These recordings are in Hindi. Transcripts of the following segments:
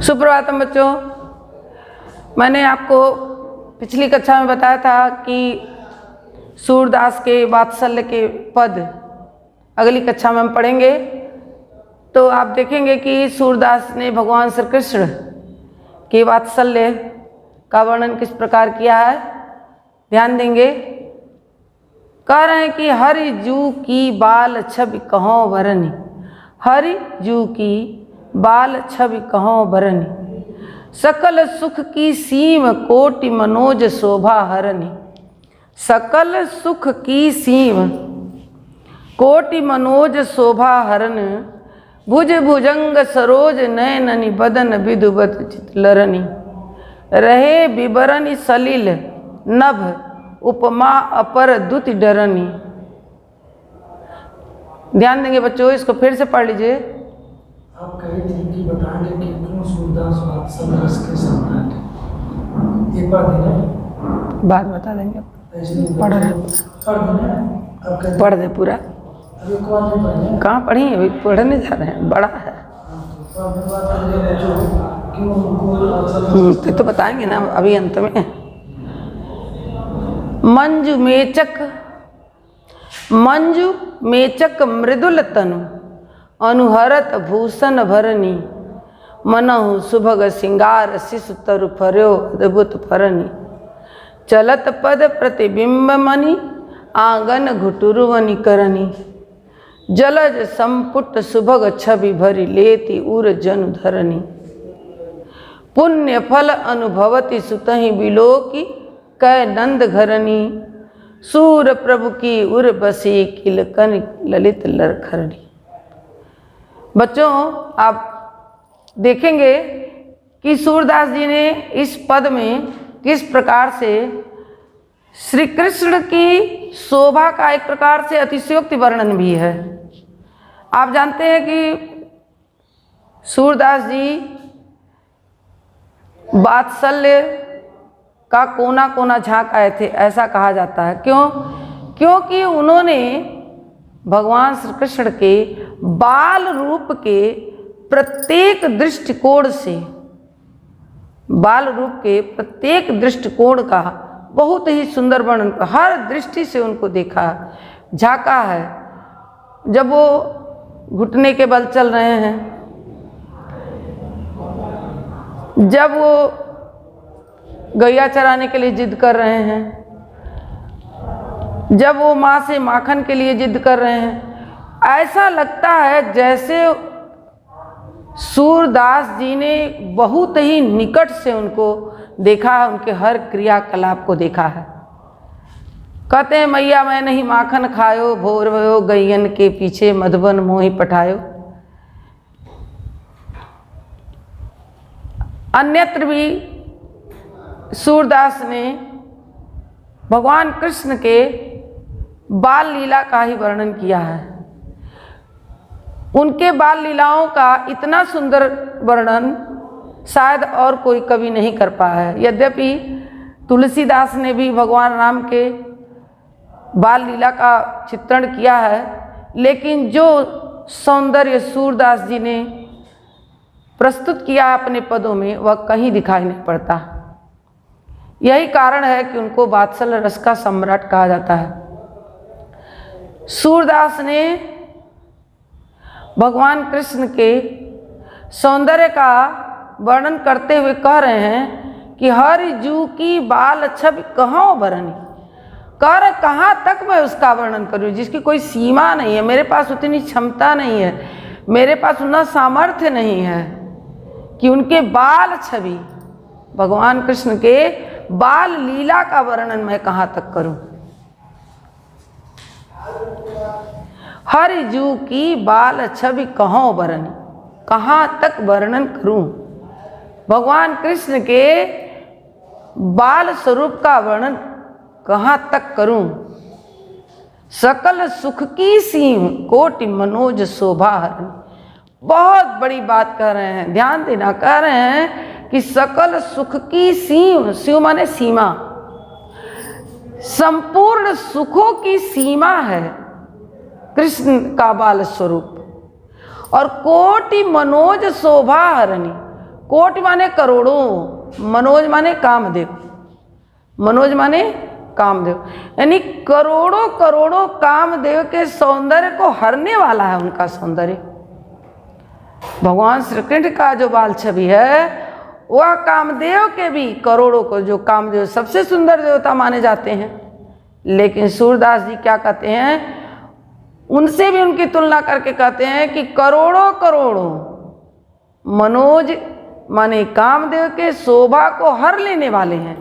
सुप्रभातम बच्चों, मैंने आपको पिछली कक्षा में बताया था कि सूरदास के वात्सल्य के पद अगली कक्षा में हम पढ़ेंगे। तो आप देखेंगे कि सूरदास ने भगवान श्री कृष्ण के वात्सल्य का वर्णन किस प्रकार किया है, ध्यान देंगे। कह रहे हैं कि हरि जू की बाल छवि कहों बरनी, हरि जू की बाल छवि कहों बरनी, सकल सुख की सीम कोटि मनोज शोभा हरनी, सकल सुख की सीम कोटि मनोज शोभा हरन, भुज भुजंग सरोज नयननि बदन विदुबत चितलरनी, रहे विबरनि सलिल नभ उपमा अपर दुति डरनी। ध्यान देंगे बच्चों, इसको फिर से पढ़ लीजिए। आप कहे थे कि बताएंगे कि क्यों सूरदास वात्सल्य रस के सम्राट हैं। ये पढ़ देना, बाद बता देंगे। पढ़ देना, पढ़ दे पूरा। अभी एक बार नहीं पढ़े, कहाँ पढ़ी है? अभी पढ़ने जा रहे हैं, बड़ा है। तो बताएंगे ना अभी अंत में। मंजू मेचक मृदुल तनु, अनुहरत भूषण भरनी, मनहु सुभग सिंगार शिशु तरु फर्यो अद्भुत फरनी, चलत पद प्रतिबिंब मणि आंगन घुटुरवनि करनी, जलज संपुट सुभग छवि भरी लेती उर जनु धरनी, पुण्य फल अनुभवति सुतहि बिलोकी कै नंद घरनी, सूर प्रभु की उर बसी किलकन ललित लरखरनी। बच्चों, आप देखेंगे कि सूरदास जी ने इस पद में किस प्रकार से श्री कृष्ण की शोभा का एक प्रकार से अतिशयोक्ति वर्णन भी है। आप जानते हैं कि सूरदास जी वात्सल्य का कोना कोना झांक आए थे, ऐसा कहा जाता है। क्यों? क्योंकि उन्होंने भगवान श्री कृष्ण के बाल रूप के प्रत्येक दृष्टिकोण से, बाल रूप के प्रत्येक दृष्टिकोण का बहुत ही सुंदर वर्णन, हर दृष्टि से उनको देखा, झांका है। जब वो घुटने के बल चल रहे हैं, जब वो गैया चराने के लिए जिद कर रहे हैं, जब वो माँ से माखन के लिए जिद कर रहे हैं, ऐसा लगता है जैसे सूरदास जी ने बहुत ही निकट से उनको देखा है, उनके हर क्रियाकलाप को देखा है। कहते हैं, मैया मैं नहीं माखन खायो, भोर भयो गैयन के पीछे मधुबन मोहि पठायो। अन्यत्र भी सूरदास ने भगवान कृष्ण के बाल लीला का ही वर्णन किया है। उनके बाल लीलाओं का इतना सुंदर वर्णन शायद और कोई कवि नहीं कर पाया है। यद्यपि तुलसीदास ने भी भगवान राम के बाल लीला का चित्रण किया है, लेकिन जो सौंदर्य सूरदास जी ने प्रस्तुत किया अपने पदों में, वह कहीं दिखाई नहीं पड़ता। यही कारण है कि उनको वात्सल्य रस का सम्राट कहा जाता है। सूरदास ने भगवान कृष्ण के सौंदर्य का वर्णन करते हुए कह रहे हैं कि हरि जू की बाल छवि कहों बरनी, कर कहाँ तक मैं उसका वर्णन करूँ जिसकी कोई सीमा नहीं है। मेरे पास उतनी क्षमता नहीं है, मेरे पास उतना सामर्थ्य नहीं है कि उनके बाल छवि, भगवान कृष्ण के बाल लीला का वर्णन मैं कहाँ तक करूं। हरि जू की बाल छवि कहों बरनी, कहाँ तक वर्णन करूं। भगवान कृष्ण के बाल स्वरूप का वर्णन कहाँ तक करूं। सकल सुख की सीम कोटि मनोज शोभा हरनी। बहुत बड़ी बात कह रहे हैं, ध्यान देना। कह रहे हैं कि सकल सुख की सीम, सीम माने सीमा, संपूर्ण सुखों की सीमा है कृष्ण का बाल स्वरूप। और कोटि मनोज शोभा हरणी, कोटि माने करोड़ों, मनोज माने कामदेव, मनोज माने कामदेव, यानी करोड़ों करोड़ों कामदेव के सौंदर्य को हरने वाला है उनका सौंदर्य। भगवान श्री कृष्ण का जो बाल छवि है वह कामदेव के भी करोड़ों को, जो कामदेव सबसे सुंदर देवता माने जाते हैं, लेकिन सूरदास जी क्या कहते हैं, उनसे भी उनकी तुलना करके कहते हैं कि करोड़ों करोड़ों मनोज माने कामदेव के शोभा को हर लेने वाले हैं,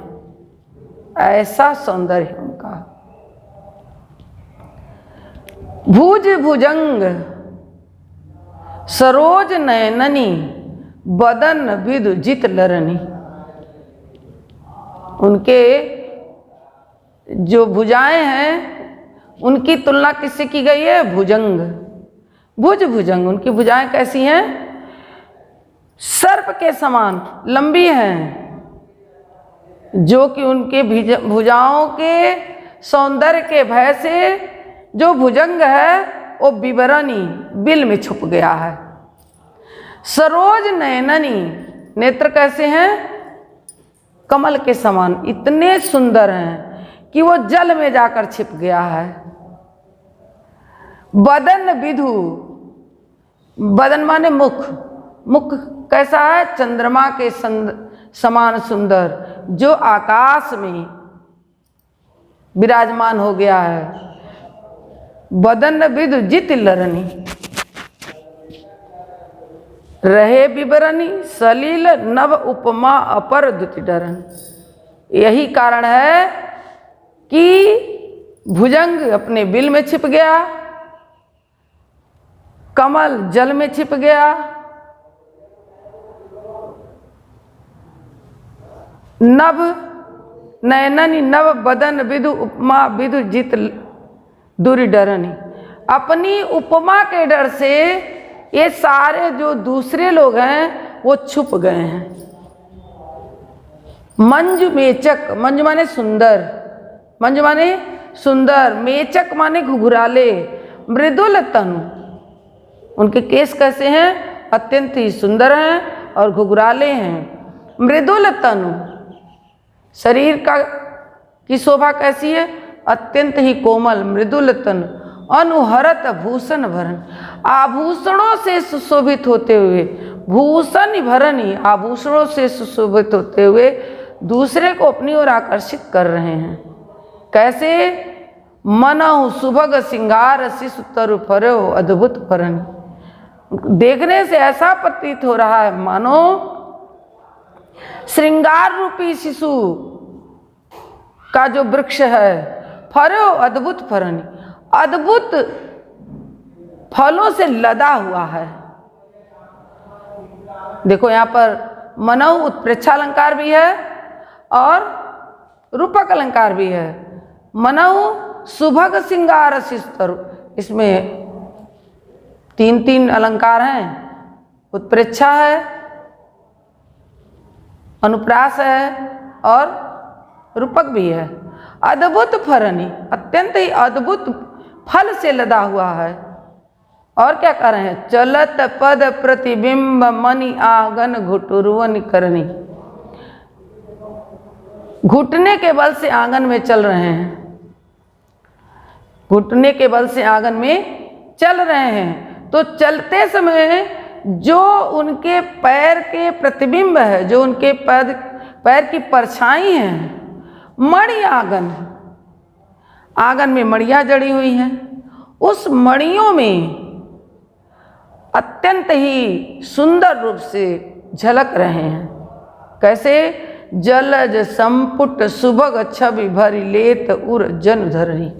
ऐसा सौंदर्य है उनका। भुज भुजंग सरोज नयननी बदन विदु जित लरनी। उनके जो भुजाएं हैं उनकी तुलना किससे की गई है, भुजंग, भुज भुजंग, उनकी भुजाएं कैसी हैं, सर्प के समान लंबी हैं, जो कि उनके भुजाओं के सौंदर्य के भय से जो भुजंग है वो विवरणी बिल में छुप गया है। सरोज नयननी, नेत्र कैसे हैं, कमल के समान, इतने सुंदर हैं कि वो जल में जाकर छिप गया है। बदन विधु, बदन माने मुख, मुख कैसा है, चंद्रमा के समान सुंदर, जो आकाश में विराजमान हो गया है। बदन विधु जित लरनी, रहे विवरणी सलील नव उपमा अपर दुति डरन। यही कारण है कि भुजंग अपने बिल में छिप गया, कमल जल में छिप गया, नभ नयननी नव बदन विदु उपमा विदु जित दूरी डरनी। अपनी उपमा के डर से ये सारे जो दूसरे लोग हैं वो छुप गए हैं। मंजु मेचक, मंजु माने सुंदर, मंजु माने सुंदर, मेचक माने घुघराले, मृदुल तनु, उनके केस कैसे हैं, अत्यंत ही सुंदर हैं और घुघराले हैं। मृदुल तनु, शरीर की शोभा कैसी है, अत्यंत ही कोमल, मृदुल तनु, अनुहरत भूषण भरण, आभूषणों से सुशोभित होते हुए, भूषण भरणी, आभूषणों से सुशोभित होते हुए दूसरे को अपनी ओर आकर्षित कर रहे हैं। कैसे, मनहु सुभग सिंगार शिशु तरु फरो अद्भुत फरणी। देखने से ऐसा प्रतीत हो रहा है मानो श्रृंगार रूपी शिशु का जो वृक्ष है, फरो अद्भुत फरणी, अद्भुत फलों से लदा हुआ है। देखो यहाँ पर मनहु उत्प्रेक्षा अलंकार भी है और रूपक अलंकार भी है। मनहु सुभग सिंगार शिस्तरु, इसमें तीन तीन अलंकार हैं, उत्प्रेक्षा है, अनुप्रास है और रूपक भी है। अद्भुत फरणी, अत्यंत ही अद्भुत फल से लदा हुआ है। और क्या कर रहे हैं, चलत पद प्रतिबिंब मणि आंगन घुटुरवन करनी, घुटने के बल से आंगन में चल रहे हैं, घुटने के बल से आंगन में चल रहे हैं। तो चलते समय जो उनके पैर के प्रतिबिंब है, जो उनके पैर की परछाई है, मणि आंगन, आंगन में मणियाँ जड़ी हुई हैं, उस मणियों में अत्यंत ही सुंदर रूप से झलक रहे हैं। कैसे, जलज संपुट सुभग छवि भरी लेत उर जन धरणी,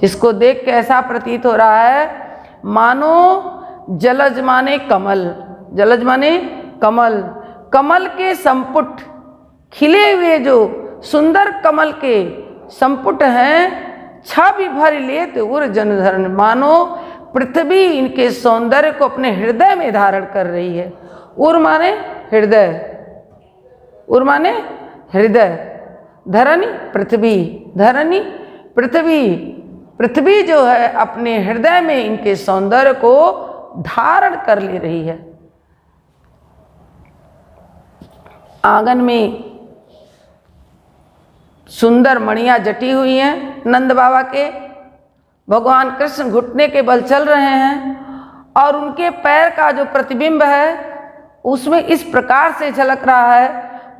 जिसको देख के ऐसा प्रतीत हो रहा है मानो जलज माने कमल, जलज माने कमल, कमल के संपुट, खिले हुए जो सुंदर कमल के संपुट हैं, छवि भरी लेत उर जन धरण, मानो पृथ्वी इनके सौंदर्य को अपने हृदय में धारण कर रही है। उर माने हृदय, उर माने हृदय, धरणी पृथ्वी, धरणी पृथ्वी, पृथ्वी जो है अपने हृदय में इनके सौंदर्य को धारण कर ले रही है। आंगन में सुंदर मणियाँ जटी हुई हैं नंद बाबा के। भगवान कृष्ण घुटने के बल चल रहे हैं और उनके पैर का जो प्रतिबिंब है उसमें इस प्रकार से झलक रहा है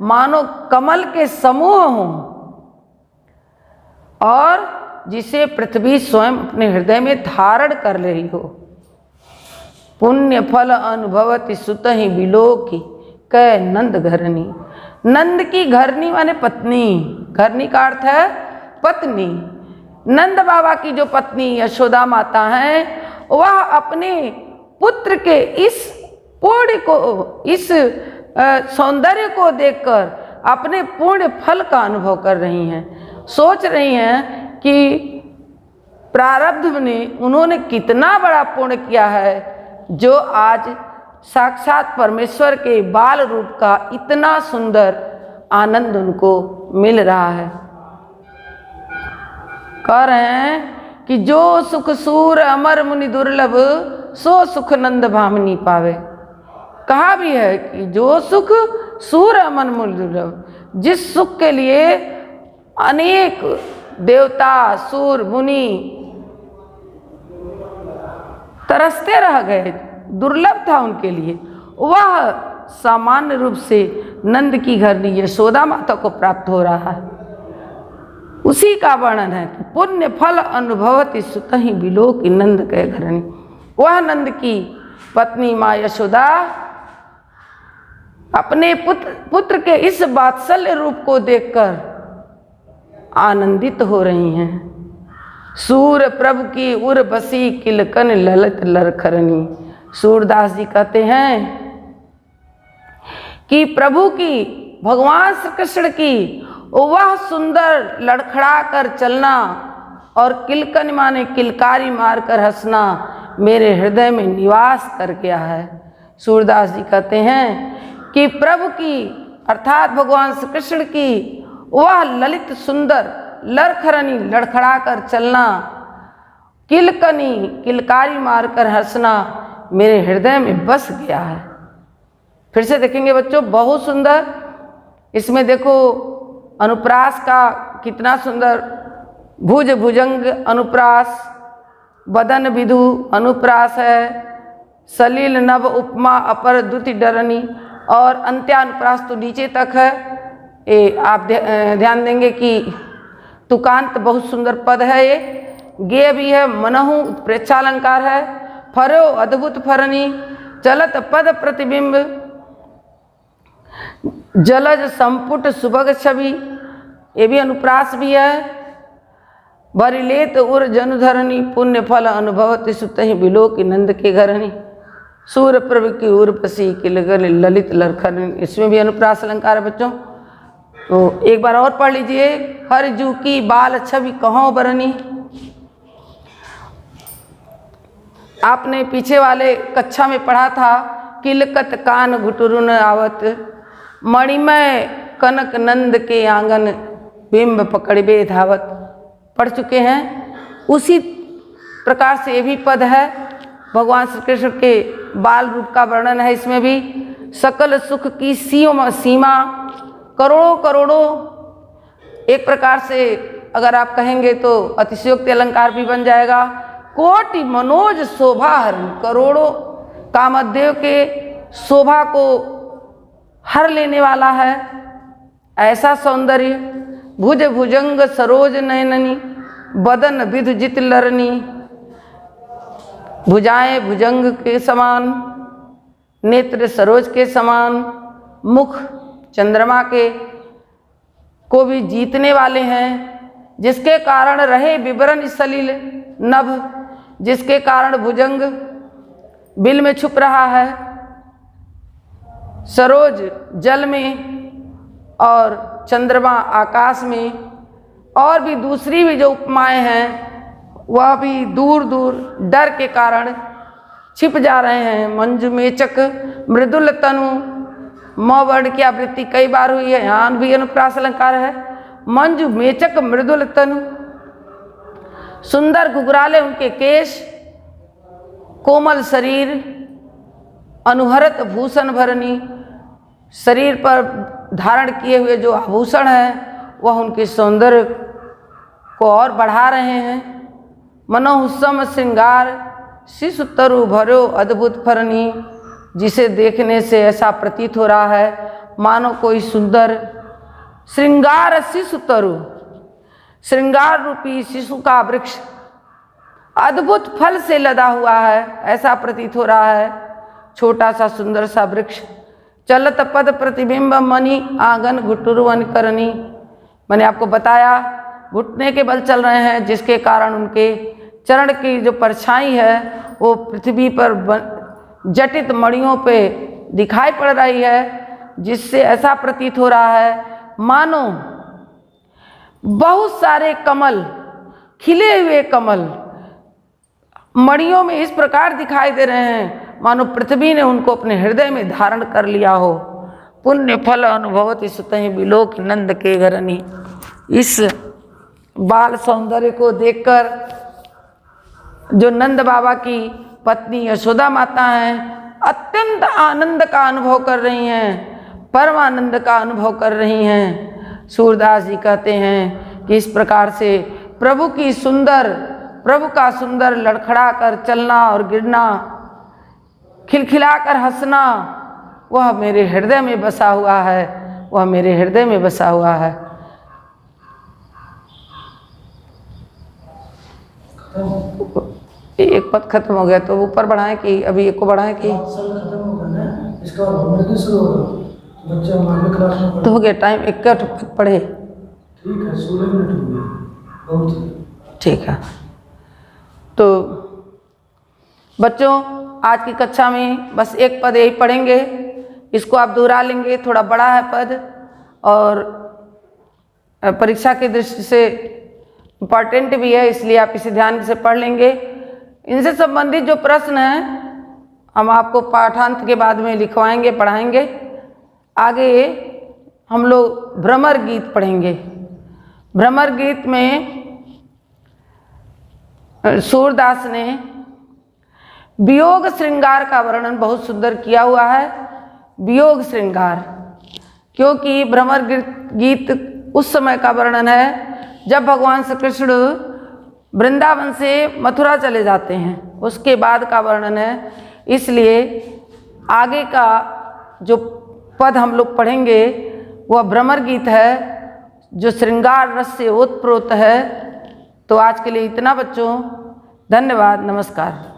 मानो कमल के समूह हों और जिसे पृथ्वी स्वयं अपने हृदय में धारण कर रही हो। पुण्य फल अनुभवति सुतहि बिलोकी कै नंद घरनी। नंद की घरनी माने पत्नी, घरनी का अर्थ है पत्नी। नंद बाबा की जो पत्नी यशोदा माता हैं वह अपने पुत्र के इस पुण्य को, इस सौंदर्य को देखकर अपने पुण्य फल का अनुभव कर रही हैं। सोच रही हैं कि प्रारब्ध में उन्होंने कितना बड़ा पुण्य किया है जो आज साक्षात परमेश्वर के बाल रूप का इतना सुंदर आनंद उनको मिल रहा है। कह रहे हैं कि जो सुख सूर अमर मुनि दुर्लभ सो सुख नंद भामिनी पावे। कहा भी है कि जो सुख सूर अमर मुनि दुर्लभ, जिस सुख के लिए अनेक देवता सूर मुनि तरसते रह गए, दुर्लभ था उनके लिए, वह सामान्य रूप से नंद की घरनी यशोदा माता को प्राप्त हो रहा है। उसी का वर्णन है कि पुण्य फल अनुभवति सुतहि बिलोकी नंद के घरनी। वह नंद की पत्नी माँ यशोदा अपने पुत्र के इस वात्सल्य रूप को देखकर आनंदित हो रही हैं। सूर प्रभु की उर बसी किलकन ललित लरखरनी। सूरदास जी कहते हैं कि प्रभु की, भगवान श्री कृष्ण की वह सुंदर लड़खड़ा कर चलना और किलकन माने किलकारी मारकर हंसना मेरे हृदय में निवास कर गया है। सूरदास जी कहते हैं कि प्रभु की अर्थात भगवान श्री कृष्ण की वह ललित सुंदर लरखरनी लड़खड़ा कर चलना, किलकनी किलकारी मारकर हंसना मेरे हृदय में बस गया है। फिर से देखेंगे बच्चों, बहुत सुंदर। इसमें देखो अनुप्रास का कितना सुंदर, भुज भुजंग अनुप्रास, बदन विधु अनुप्रास है, सलील नभ उपमा अपर द्युति डरनी और अंत्यानुप्रास तो नीचे तक है। ये आप ध्यान देंगे कि तुकांत बहुत सुंदर पद है। ये गे भी है, मनहु प्रेक्षालंकार है, फरो अद्भुत फरनी, चलत पद प्रतिबिंब, जलज संपुट सुभग छवि, ये भी अनुप्रास भी है। बरिलेत उर जनुधरणी, पुण्य फल अनुभवति सुतहि बिलोकी नंद के घरनी। सूर प्रभु की उर्वशी किलगन ललित लरखरनी, इसमें भी अनुप्रास अलंकार है बच्चों। तो एक बार और पढ़ लीजिए। हर जू की बाल छवि कहों बरनी। आपने पीछे वाले कक्षा में पढ़ा था, किलकत कान घुटुरुन आवत, मणिमय कनक नंद के आंगन बिंब पकड़बे धावत, पढ़ चुके हैं। उसी प्रकार से ये भी पद है, भगवान श्री कृष्ण के बाल रूप का वर्णन है इसमें भी। सकल सुख की सीमा करोड़ों करोड़ों, एक प्रकार से अगर आप कहेंगे तो अतिशयोक्ति अलंकार भी बन जाएगा। कोटि मनोज शोभा हरण, करोड़ों कामदेव के शोभा को हर लेने वाला है ऐसा सौंदर्य। भुज भुजंग सरोज नयननी, बदन विधु जित लरनी, भुजाएं भुजंग के समान, नेत्र सरोज के समान, मुख चंद्रमा के को भी जीतने वाले हैं, जिसके कारण रहे विवरण सलील नभ, जिसके कारण भुजंग बिल में छुप रहा है, सरोज जल में और चंद्रमा आकाश में, और भी दूसरी भी जो उपमाएं हैं वह भी दूर दूर डर के कारण छिप जा रहे हैं। मंजु मेचक मृदुल तनु, म वर्ण की आवृत्ति कई बार हुई है, यहाँ भी अनुप्रास अलंकार है। मंजु मेचक मृदुल तनु, सुंदर घुघराले उनके केश, कोमल शरीर, अनुहरत भूषण भरनी, शरीर पर धारण किए हुए जो आभूषण हैं वह उनके सौंदर्य को और बढ़ा रहे हैं। मनोहुस्सम श्रृंगार शिशु तरु भरो अद्भुत फरनी, जिसे देखने से ऐसा प्रतीत हो रहा है मानो कोई सुंदर श्रृंगार शिशु तरु, श्रृंगार रूपी शिशु का वृक्ष अद्भुत फल से लदा हुआ है, ऐसा प्रतीत हो रहा है। छोटा सा सुंदर सा वृक्ष चलत पद प्रतिबिंब मणि आंगन घुटुरवन करनी। मैंने आपको बताया घुटने के बल चल रहे हैं, जिसके कारण उनके चरण की जो परछाई है वो पृथ्वी पर जटित मणियों पे दिखाई पड़ रही है, जिससे ऐसा प्रतीत हो रहा है मानो बहुत सारे कमल, खिले हुए कमल मणियों में इस प्रकार दिखाई दे रहे हैं मानो पृथ्वी ने उनको अपने हृदय में धारण कर लिया हो। पुण्य फल अनुभवति सुतहि बिलोक नंद के घरनी। इस बाल सौंदर्य को देखकर जो नंद बाबा की पत्नी यशोदा माता हैं अत्यंत आनंद का अनुभव कर रही हैं, परम आनंद का अनुभव कर रही हैं। सूरदास जी कहते हैं कि इस प्रकार से प्रभु का सुंदर लड़खड़ा कर चलना और गिरना, खिलखिला कर हंसना, वह मेरे हृदय में बसा हुआ है, वह मेरे हृदय में बसा हुआ है। एक पद खत्म हो गया तो ऊपर बढ़ाएं कि अभी एक को बढ़ाएं कि खत्म हो गया ना, इसका और शुरू होगा। बच्चा हमारे क्लास में तो हो गया टाइम, एक पद पढ़े। ठीक है, 16 मिनट हो गए, बहुत ठीक है। तो बच्चों आज की कक्षा में बस एक पद यही पढ़ेंगे, इसको आप दोहरा लेंगे, थोड़ा बड़ा है पद और परीक्षा की दृष्टि से इम्पॉर्टेंट भी है, इसलिए आप इसे ध्यान से पढ़ लेंगे। इनसे संबंधित जो प्रश्न हैं हम आपको पाठांत के बाद में लिखवाएंगे, पढ़ाएंगे। आगे हम लोग भ्रमर गीत पढ़ेंगे। भ्रमर गीत में सूरदास ने वियोग श्रृंगार का वर्णन बहुत सुंदर किया हुआ है। वियोग श्रृंगार, क्योंकि भ्रमर गीत उस समय का वर्णन है जब भगवान श्री कृष्ण वृंदावन से मथुरा चले जाते हैं, उसके बाद का वर्णन है। इसलिए आगे का जो पद हम लोग पढ़ेंगे वह भ्रमर गीत है जो श्रृंगार रस से ओतप्रोत है। तो आज के लिए इतना बच्चों, धन्यवाद, नमस्कार।